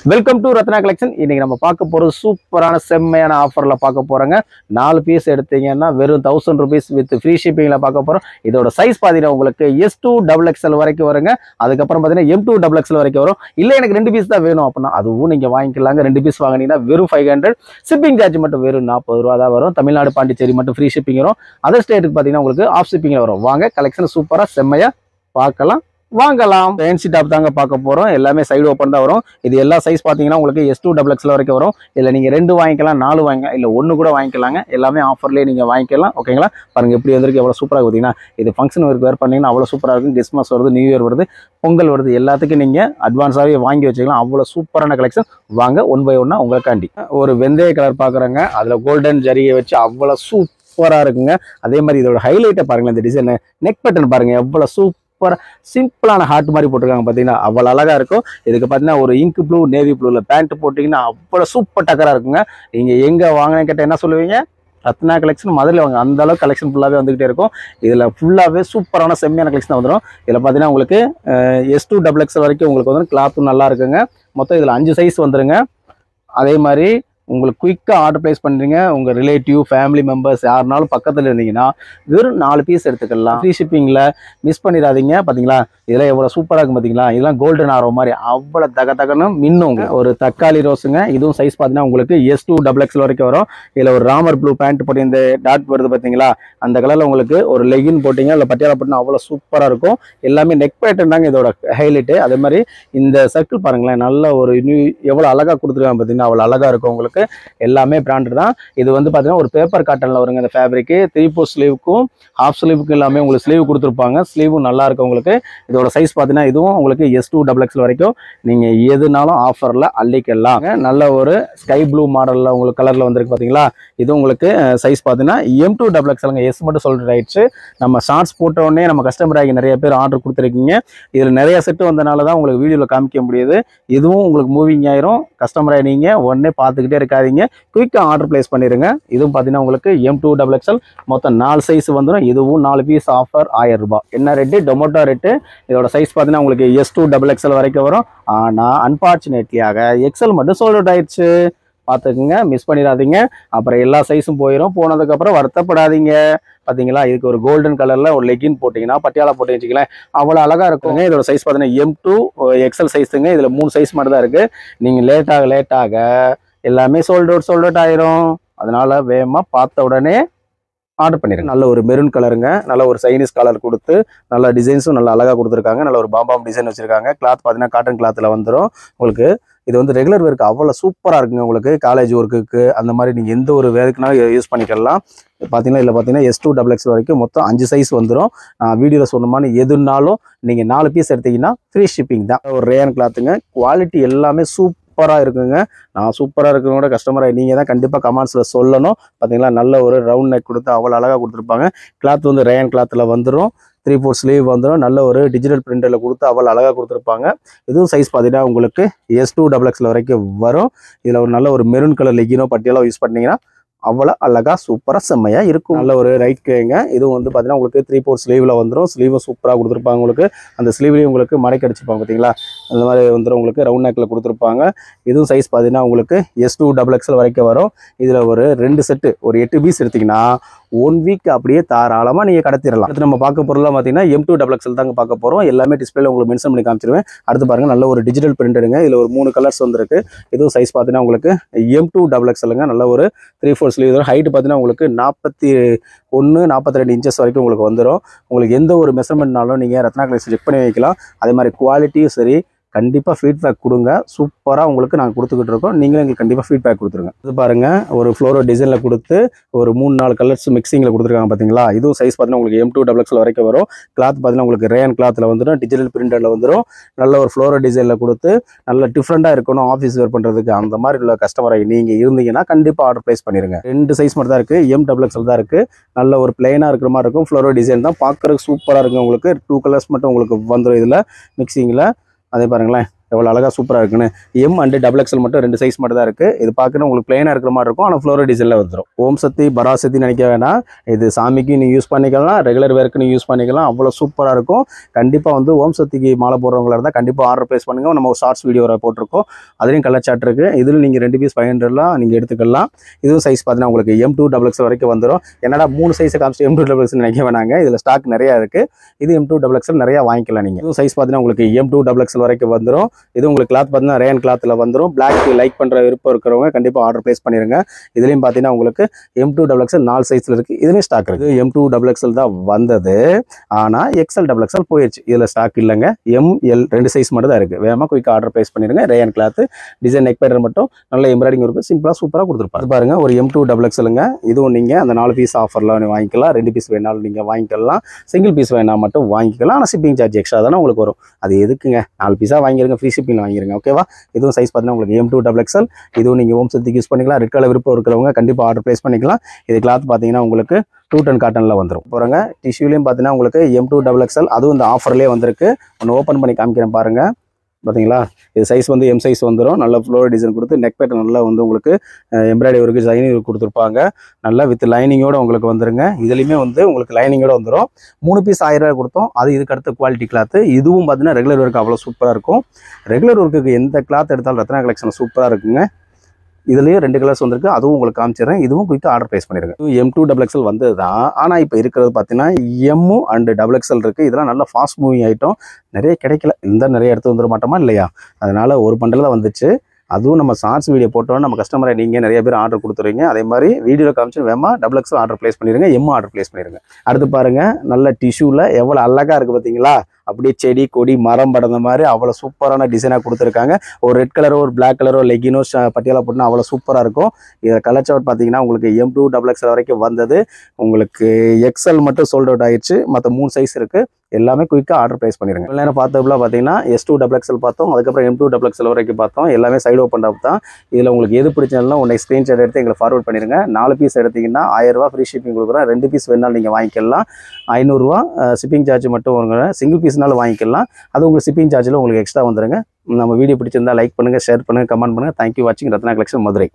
Welcome to Ratna collection. இன்னைக்கு நம்ம பார்க்க போகிறது சூப்பரான செம்மையான ஆஃபரில் பார்க்க போகிறோங்க. 4 பீஸ் எடுத்தீங்கன்னா வெறும் 1000 rupees வித் ஃப்ரீ ஷிப்பிங்கில் பார்க்க போகிறோம். இதோட சைஸ் பார்த்தீங்கன்னா உங்களுக்கு S2 XXL வரைக்கும் வருங்க. அதுக்கப்புறம் பார்த்தீங்கன்னா M2 XXL வரைக்கும் வரும். இல்லை எனக்கு 2 பீஸ் தான் வேணும் அப்படின்னா அதுவும் நீங்கள் வாங்கிக்கலாங்க. 2 பீஸ் வாங்கினீங்கன்னா வெறும் 500. ஷிப்பிங் சார்ஜ் மட்டும் வெறும் 40 ரூபா தான் வரும். தமிழ்நாடு பாண்டிச்சேரி மட்டும் ஃப்ரீ ஷிப்பிங் வரும். அதர் ஸ்டேட்டுக்கு பார்த்தீங்கன்னா உங்களுக்கு ஆஃப் ஷிப்பிங்கில் வரும். வாங்க கலெக்ஷன் சூப்பராக செம்மையாக பார்க்கலாம், வாங்கலாம். ஃபேன்சி டாப் தாங்க பார்க்க போறோம். எல்லாமே சைடு ஓப்பன் தான் வரும். இது எல்லா சைஸ் பார்த்தீங்கன்னா உங்களுக்கு S2 XXL வரைக்கும் வரும். இல்லை நீங்கள் 2 வாங்கிக்கலாம், 4 வாங்கிக்கலாம், இல்லை 1 கூட வாங்கிக்கலாங்க. எல்லாமே ஆஃபர்லேயே நீங்கள் வாங்கிக்கலாம். ஓகேங்களா? பாருங்க எப்படி வந்திருக்கு, எவ்வளோ சூப்பராக பார்த்தீங்கன்னா. இது ஃபங்க்ஷன் வேர் பண்ணீங்கன்னா அவ்வளோ சூப்பராக இருக்கும். கிறிஸ்மஸ் வருது, நியூ இயர் வருது, பொங்கல் வருது, எல்லாத்துக்கும் நீங்கள் அட்வான்ஸாகவே வாங்கி வச்சுக்கலாம். அவ்வளோ சூப்பரான கலெக்ஷன். வாங்க ஒன் பை ஒன்னா உங்களுக்காண்டி. ஒரு வெந்தய கலர் பார்க்குறாங்க, அதில் கோல்டன் ஜரியை வச்சு அவ்வளோ சூப்பராக இருக்குங்க. அதே மாதிரி இதோட ஹைலைட்டை பாருங்களேன். இந்த டிசைன் நெக் பேட்டர்ன் பாருங்க, எவ்வளோ சிம்பிளான ஹார்ட் மாதிரி போட்டிருக்காங்க. பார்த்தீங்கன்னா அவ்வளோ அழகா இருக்கும். இதுக்கு பார்த்தீங்கன்னா ஒரு இங்க் ப்ளூ, நேவி ப்ளூவில் பேண்ட் போட்டிங்கன்னா அவ்வளோ சூப்பர் டக்கராக இருக்குங்க. நீங்கள் எங்கே வாங்கினேன்னு கேட்டால் என்ன சொல்லுவீங்க? ரத்னா கலெக்ஷன் மதுரையில் வாங்க. அந்த அளவுக்கு கலெக்ஷன் ஃபுல்லாகவே வந்துகிட்டே இருக்கும். இதில் ஃபுல்லாகவே சூப்பரான செம்மையான கலெக்ஷன் வந்துடும். இதில் பார்த்தீங்கன்னா உங்களுக்கு S2 XXL வரைக்கும் உங்களுக்கு வந்து கிளாத்தும் நல்லா இருக்குங்க. மொத்தம் இதில் 5 சைஸ் வந்துருங்க. அதே மாதிரி உங்களுக்கு குயிக்காக ஆர்டர் ப்ளேஸ் பண்ணுறீங்க. உங்கள் ரிலேட்டிவ், ஃபேமிலி மெம்பர்ஸ் யாருனாலும் பக்கத்தில் இருந்தீங்கன்னா வெறும் 4 பீஸ் எடுத்துக்கலாம். ஃப்ரீ ஷிப்பிங்கில் மிஸ் பண்ணிடாதீங்க. பார்த்தீங்களா இதெல்லாம் எவ்வளோ சூப்பராக இருக்கும் பார்த்தீங்களா? இதெல்லாம் கோல்டன் ஆரோ மாதிரி அவ்வளோ தகன்னு மின்னுங்க. ஒரு தக்காளி ரோஸுங்க. இதுவும் சைஸ் பார்த்தீங்கன்னா உங்களுக்கு S2 XXL வரைக்கும் வரும். இதில் ஒரு ராமர் ப்ளூ பேண்ட் போட்டு இந்த டாட் வருது பார்த்தீங்களா? அந்த கலரில் உங்களுக்கு ஒரு லெகின் போட்டிங்க, இல்லை பட்டியாலா போட்டிங்கன்னா அவ்வளோ சூப்பராக இருக்கும். எல்லாமே நெக் பேட்டர்ன் தாங்க இதோட ஹைலைட்டு. அதே மாதிரி இந்த சர்க்கிள் பாருங்களேன், நல்ல ஒரு எவ்வளோ அழகாக கொடுத்துருக்காங்க பார்த்தீங்கன்னா, அவ்வளோ அழகாக இருக்கும். உங்களுக்கு எல்லாமே பிராண்டட் தான். இது வந்து பார்த்தீங்கன்னா ஒரு பேப்பர் காட்டனில் வருங்க. இந்த ஃபேப்ரிக்கு 3/4 ஸ்லீவுக்கும் ஹாஃப் ஸ்லீவுக்கும் எல்லாமே உங்களுக்கு ஸ்லீவ் கொடுத்துருப்பாங்க. ஸ்லீவும் நல்லா இருக்கும் உங்களுக்கு. இதோட சைஸ் பார்த்தீங்கன்னா இதுவும் உங்களுக்கு S2 XXL வரைக்கும் நீங்கள் எதுனாலும் ஆஃபரில் அள்ளிக்கலாம். நல்ல ஒரு ஸ்கை ப்ளூ மாடலில் உங்களுக்கு கலரில் வந்துருக்கு பார்த்தீங்களா? இது உங்களுக்கு சைஸ் பார்த்தீங்கன்னா M2 XXL. எஸ் மட்டும் சொல்லிட்டு ஆயிடுச்சு. நம்ம ஷார்ட்ஸ் போட்ட உடனே நம்ம கஸ்டமர் ஆகி நிறைய பேர் ஆர்டர் கொடுத்துருக்கீங்க. இதில் நிறைய செட்டு வந்தனால தான் உங்களுக்கு வீடியோவில் காமிக்க முடியுது. இதுவும் உங்களுக்கு மூவிங் ஆயிரும். கஸ்டமர் ஆகி நீங்கள் உடனே பார்த்துக்கிட்டே இருக்காதீங்க, குயிக்காக ஆர்டர் பிளேஸ் பண்ணிடுங்க. இதுவும் பார்த்தீங்கன்னா உங்களுக்கு M2 XXL மொத்தம் 4 சைஸ் வந்துடும். இதுவும் 4 பீஸ் ஆஃபர் 1000 ரூபாய். என்ன ரேட்டு? Tomato rate. இதோட சைஸ் பார்த்தீங்கன்னா உங்களுக்கு S2 XXL வரைக்கும் வரும். ஆனால் அன்பார்ச்சுனேட்லியாக XL மட்டும் சோல்ட் அவுட் ஆயிடுச்சு. பார்த்துக்குங்க, மிஸ் பண்ணிடாதீங்க. அப்புறம் எல்லா சைஸும் போயிடும். போனதுக்கப்புறம் வருத்தப்படாதீங்க. பார்த்தீங்களா? இதுக்கு ஒரு கோல்டன் கலரில் ஒரு லெகின் போட்டிங்கன்னா, பட்டியாலா போட்டு வச்சுக்கலாம், அவ்வளோ அழகாக இருக்குங்க. இதோட சைஸ் பார்த்தீங்கன்னா M2 XL சைஸுங்க. இதில் 3 சைஸ் மட்டும் தான் இருக்குது. நீங்கள் லேட்டாக எல்லாமே சோல்ட் அவுட் ஆயிரும். அதனால வேகமாக பார்த்த உடனே ஆர்டர் பண்ணிடுங்க. நல்ல ஒரு மெரூன் கலருங்க. நல்ல ஒரு சைனீஸ் கலர் கொடுத்து நல்ல டிசைன்ஸும் நல்லா அழகாக கொடுத்துருக்காங்க. நல்ல ஒரு பாம்பாம் டிசைன் வச்சுருக்காங்க. கிளாத் பார்த்தீங்கன்னா காட்டன் கிளாத்தில் வந்துடும் உங்களுக்கு. இது வந்து ரெகுலர் ஒர்க்கு அவ்வளோ சூப்பராக இருக்குங்க. உங்களுக்கு காலேஜ் ஒர்க்குக்கு அந்த மாதிரி நீங்கள் எந்த ஒரு வேலைக்குனாலும் யூஸ் பண்ணிக்கலாம். பார்த்தீங்கன்னா இதில் பார்த்தீங்கன்னா S2 XXL வரைக்கும் மொத்தம் 5 சைஸ் வந்துடும். வீடியோவில் சொன்னமான எதுனாலும் நீங்கள் 4 பீஸ் எடுத்தீங்கன்னா ஃப்ரீ ஷிப்பிங் தான். ஒரு ரேன் கிளாத்துங்க. குவாலிட்டி எல்லாமே சூப்பராக இருக்குங்க. நான் சூப்பராக இருக்கிறவங்களோட கஸ்டமரை நீங்கள் தான் கண்டிப்பாக கமெண்ட்ஸில் சொல்லணும். பார்த்தீங்களா நல்ல ஒரு ரவுண்ட் நெக் கொடுத்து அவ்வளோ அழகாக கொடுத்துருப்பாங்க. கிளாத் வந்து ரேன் கிளாத்தில் வந்துடும். 3/4 ஸ்லீவ் வந்துடும். நல்ல ஒரு டிஜிட்டல் பிரிண்டரில் கொடுத்து அவ்வளோ அழகாக கொடுத்துருப்பாங்க. இதுவும் சைஸ் பார்த்தீங்கன்னா உங்களுக்கு S2 XXL வரைக்கும் வரும். இதில் ஒரு நல்ல ஒரு மெரூன் கலர் லெகினோ பட்டியாலோ யூஸ் பண்ணிங்கன்னா அவ்வளோ அழகாக சூப்பராக செம்மையாக இருக்கும். நல்ல ஒரு ரைட் கேங்க. இதுவும் வந்து பார்த்தீங்கன்னா உங்களுக்கு 3/4 ஸ்லீவில் வந்துடும். ஸ்லீவும் சூப்பராக கொடுத்துருப்பாங்க. உங்களுக்கு அந்த ஸ்லீவ்லேயும் உங்களுக்கு மடக்கி அடிச்சுப்பாங்க பார்த்தீங்களா? அந்த மாதிரி வந்துடும். உங்களுக்கு ரவுண்ட் நேக்கில் கொடுத்துருப்பாங்க. இதுவும் சைஸ் பார்த்தீங்கன்னா உங்களுக்கு S2 XXL வரைக்கும் வரும். இதில் ஒரு 2 செட்டு ஒரு 8 பீஸ் எடுத்திங்கன்னா 1 வீக் அப்படியே தாராளமாக நீங்கள் கடத்திடலாம். அடுத்து நம்ம பார்க்க பொருளாக பார்த்தீங்கன்னா M2 XXL தாங்க பார்க்க போகிறோம். எல்லாமே டிஸ்பிளேல உங்களுக்கு மென்ஷன் பண்ணி காமிச்சிருவேன். அடுத்து பாருங்கள், நல்ல ஒரு டிஜிட்டல் பிரிண்டடுங்க. இதில் ஒரு 3 கலர்ஸ் வந்துருக்கு. இதுவும் சைஸ் பார்த்தீங்கன்னா உங்களுக்கு M2 XXLங்க. நல்ல ஒரு 3/4 ஸ்லீவ். ஹைட்டு பார்த்தீங்கன்னா உங்களுக்கு 41, 42 இன்ச்சஸ் வரைக்கும் உங்களுக்கு வந்துடும். உங்களுக்கு எந்த ஒரு மெஷர்மெண்ட்னாலும் நீங்கள் ரத்னா கலெக்ஷன் செக் பண்ணி வைக்கலாம். அதே மாதிரி குவாலிட்டியும் சரி, கண்டிப்பாக ஃபீட்பேக் கொடுங்க. சூப்பராக உங்களுக்கு நாங்கள் கொடுத்துக்கிட்டு இருக்கோம். நீங்களும் எங்களுக்கு கண்டிப்பாக ஃபீட்பேக் கொடுத்துருங்க. இது பாருங்கள், ஒரு ஃப்ளோரோ டிசைனில் கொடுத்து ஒரு 3-4 கலர்ஸ் மிக்சிங்கில் கொடுத்துருக்காங்க பார்த்தீங்களா? இதுவும் சைஸ் பார்த்தீங்கன்னா உங்களுக்கு M2 XXL வரைக்கும் வரும். கிளாத் பார்த்தீங்கன்னா உங்களுக்கு ரேன் கிளாத்தில் வந்துடும். டிஜிட்டல் பிரிண்டரில் வந்துடும். நல்ல ஒரு ஃப்ளோரோ டிசைனில் கொடுத்து நல்ல டிஃப்ரெண்ட்டாக இருக்கணும் ஆஃபீஸ் வேர் பண்ணுறதுக்கு. அந்த மாதிரி உள்ள கஸ்டமரை நீங்கள் இருந்தீங்கன்னா கண்டிப்பாக ஆர்டர் ப்ளேஸ் பண்ணிடுங்க. 2 சைஸ் மட்டும் தான் இருக்குது. M XXL தான் இருக்குது. நல்ல ஒரு பிளைனாக இருக்கிற மாதிரி இருக்கும். ஃப்ளோரோ டிசைன் தான் பார்க்குறதுக்கு சூப்பராக இருக்கும். உங்களுக்கு 2 கலர்ஸ் மட்டும் உங்களுக்கு வந்துடும் இதில் மிக்சிங்கில். அதே பாருங்களேன், எவ்வளோ அழகாக சூப்பராக இருக்குன்னு. எம் அண்ட் டபுள் எக்ஸல் மட்டும் 2 சைஸ் மட்டும் தான் இருக்குது. இது பார்க்கணும் உங்களுக்கு பிளைனாக இருக்கிற மாதிரி இருக்கும், ஆனால் ஃப்ளோரல் டிசைனில் வந்துடும். ஓம் சக்தி பராசக்தி நினைக்க வேணாம், இது சாமிக்கு நீங்கள் யூஸ் பண்ணிக்கலாம், ரெகுலர் வேர்க்கு நீங்கள் யூஸ் பண்ணிக்கலாம். அவ்வளோ சூப்பராக இருக்கும். கண்டிப்பாக வந்து ஓம் சக்திக்கு மாலை போடுறவங்களா இருந்தால் கண்டிப்பாக ஆர்டர் ப்ளேஸ் பண்ணுங்கள். நம்ம ஒரு ஷார்ட்ஸ் வீடியோ போட்டிருக்கோம், அதுலேயும் கலர் சார்ட் இருக்குது. இதில் நீங்கள் 2 பீஸ் 500லாம் நீங்கள் எடுத்துக்கலாம். இதுவும் சைஸ் பார்த்தீங்கன்னா உங்களுக்கு M2 டபுள் எக்ஸல் வரைக்கும் வந்துடும். என்னடா 3 சைஸை காமிச்சு M2 டபுள் எக்ஸல் நினைக்க வேணாங்க, இதில் ஸ்டாக் நிறையா இருக்குது. இது M2 டபுள் எக்ஸல் நிறையா வாங்கிக்கலாம் நீங்கள். இதுவும் சைஸ் பார்த்தீங்கன்னா உங்களுக்கு M2 டபுள் எக்ஸல் வரைக்கும் வந்துடும். இது உங்களுக்கு கிளாத் பார்த்தீங்கன்னா ரேன் கிளாத்தில் வந்துடும். பிளாக் லைக் பண்ணுற விருப்பம் இருக்கிறவங்க கண்டிப்பாக ஆர்டர் ப்ளேஸ் பண்ணிடுங்க. இதுலேயும் பார்த்தீங்கன்னா உங்களுக்கு M2 டபுள் எக்ஸல் 4 சைஸில் இருக்குது. இதுலேயும் ஸ்டாக் இருக்குது. M2 டபுள் எக்ஸல் தான் வந்தது, ஆனால் எக்ஸல் டபுள் எக்ஸல் போயிடுச்சு. இதில் ஸ்டாக் இல்லைங்க. ML 2 சைஸ் மட்டும் தான் இருக்குது. வேகமாக குயிக்காக ஆர்டர் ப்ளேஸ் பண்ணிடுங்க. ரேன் கிளாத் டிசைன் நெக் பேட்டர் மட்டும் நல்ல எம்ப்ராய்டிங் இருக்குது, சிம்பிளாக சூப்பராக கொடுத்துருப்பாங்க. பாருங்க ஒரு M2 டபுள் எக்ஸலுங்க. இதுவும் நீங்கள் அந்த 4 பீஸ் ஆஃபரில் வாங்கிக்கலாம். 2 பீஸ் வேணாலும் நீங்கள் வாங்கிக்கலாம், சிங்கிள் பீஸ் வேணால் மட்டும் வாங்கிக்கலாம். ஆனால் ஷிப்பிங் சார்ஜ் எக்ஸ்ட்ரா தானே உங்களுக்கு வரும். அது எதுக்குங்க, 4 பீஸாக வாங்கிருங்க, ஃப்ரீ ஷிப்பிங் வாங்கிருங்க. ஓகேவா? இதுவும் சைஸ் பார்த்தீங்கன்னா உங்களுக்கு M2 டபுள் எக்ஸல். இதுவும் நீங்கள் ஓம் சக்திக்கு யூஸ் பண்ணிக்கலாம். ரெட் கலர் விருப்பம் இருக்கிறவங்க கண்டிப்பாக ஆர்டர் ப்ளேஸ் பண்ணிக்கலாம். இது கிளாத் பார்த்தீங்கன்னா உங்களுக்கு 210 காட்டனில் வந்துடும். போகிறங்க டிஷ்யூலையும் பார்த்தீங்கன்னா உங்களுக்கு M2 டபுள் எக்ஸல், அதுவும் இந்த ஆஃபர்லேயே வந்திருக்கு. ஒன்று ஓப்பன் பண்ணி காமிக்கிறேன் பாருங்கள். பார்த்தீங்களா, இது சைஸ் வந்து M சைஸ் வந்துடும். நல்ல ஃப்ளோர் டிசைன் கொடுத்து நெக் பேட்டர் நல்லா வந்து உங்களுக்கு எம்ப்ராய்டரி ஒர்க்கு லைனிங் கொடுத்துருப்பாங்க. நல்லா வித் லைனிங்கோடு உங்களுக்கு வந்துருங்க. இதுலேயுமே வந்து உங்களுக்கு லைனிங்கோடு வந்துடும். 3 பீஸ் 1000 ரூபாய் கொடுத்தோம். அது இதுக்கு அடுத்த குவாலிட்டி கிளாத்து. இதுவும் பார்த்தீங்கன்னா ரெகுலர் ஒர்க் அவ்வளோ சூப்பராக இருக்கும். ரெகுலர் ஒர்க்குக்கு எந்த கிளாத் எடுத்தாலும் ரத்னா கலெக்ஷன் சூப்பராக இருக்குங்க. இதுலேயும் 2 கலர்ஸ் வந்திருக்கு, அதுவும் உங்களுக்கு காமிச்சிடுறேன். இதுவும் குயிக்காக ஆர்டர் ப்ளேஸ் பண்ணிடுங்க. M2 டபுள் எக்ஸல் வந்தது தான், ஆனால் இப்போ இருக்கிறது பார்த்தீங்கன்னா M அண்ட் டபுள் எக்ஸல் இருக்குது. இதெல்லாம் நல்லா ஃபாஸ்ட் மூவிங் ஐட்டம், நிறைய கிடைக்கல. இந்த நிறைய எடுத்து வந்துட மாட்டோமா இல்லையா? அதனால் ஒரு பண்டில் தான் வந்துச்சு. அதுவும் நம்ம ஷார்ட்ஸ் வீடியோ போட்டோன்னா நம்ம கஸ்டமரை நீங்கள் நிறைய பேர் ஆர்டர் கொடுத்துருவீங்க. அதே மாதிரி வீடியோவில் காமிச்சு வேமா டபுள் எக்ஸல் ஆர்டர் ப்ளேஸ் பண்ணிடுங்க, M ஆர்டர் ப்ளேஸ் பண்ணிடுங்க. அடுத்து பாருங்கள், நல்ல டிஷ்யூவில் எவ்வளோ அழகாக இருக்குது பார்த்தீங்களா? அப்படியே செடி கொடி மரம் படந்த மாதிரி அவ்வளோ சூப்பரான டிசைனாக கொடுத்துருக்காங்க. ஒரு ரெட் கலரோ ஒரு பிளாக் கலரோ லெகினோ பட்டியாலா போட்டுனா அவ்வளோ சூப்பராக இருக்கும். இதில் கலர் சார்ட் பார்த்தீங்கன்னா உங்களுக்கு M2 டபுள் எக்ஸல் வரைக்கும் வந்தது. உங்களுக்கு எக்ஸல் மட்டும் சோல்ட் அவுட் ஆயிடுச்சு. மற்ற 3 சைஸ் இருக்குது. எல்லாமே குயிக்காக ஆர்டர் ப்ளேஸ் பண்ணிடுங்க. இவ்வளோ நேரம் பார்த்தப்பல பார்த்தீங்கன்னா S2 டபுள் எக்ஸல் பார்த்தோம், அதுக்கப்புறம் M2 டபுள் எக்ஸல் வரைக்கும் பார்த்தோம். எல்லாமே சைடு ஓப்பன் அப் தான். இதில் உங்களுக்கு எது பிடிச்சாலும் உன்னை ஸ்க்ரீன்ஷாட் எடுத்து எங்களை ஃபார்வர்ட் பண்ணிடுங்க. 4 பீஸ் எடுத்திங்கன்னா 1000 ரூபா ஃப்ரீ ஷிப்பிங் கொடுக்குறோம். 2 பீஸ் வேணாலும் நீங்கள் வாங்கிக்கலாம். 500 ரூபா ஷிப்பிங் சார்ஜ் மட்டும் வருங்க. சிங்கிள் பீஸ்னாலும் வாங்கிக்கலாம். அது உங்களுக்கு ஷிப்பிங் சார்ஜில் உங்களுக்கு எக்ஸ்ட்ரா வந்துடுங்க. நம்ம வீடியோ பிடிச்சிருந்தா லைக் பண்ணுங்கள், ஷேர் பண்ணுங்கள், கமெண்ட் பண்ணுங்கள். தேங்க்யூ வாட்சிங் ரத்னா கலெக்ஷன் மதுரை.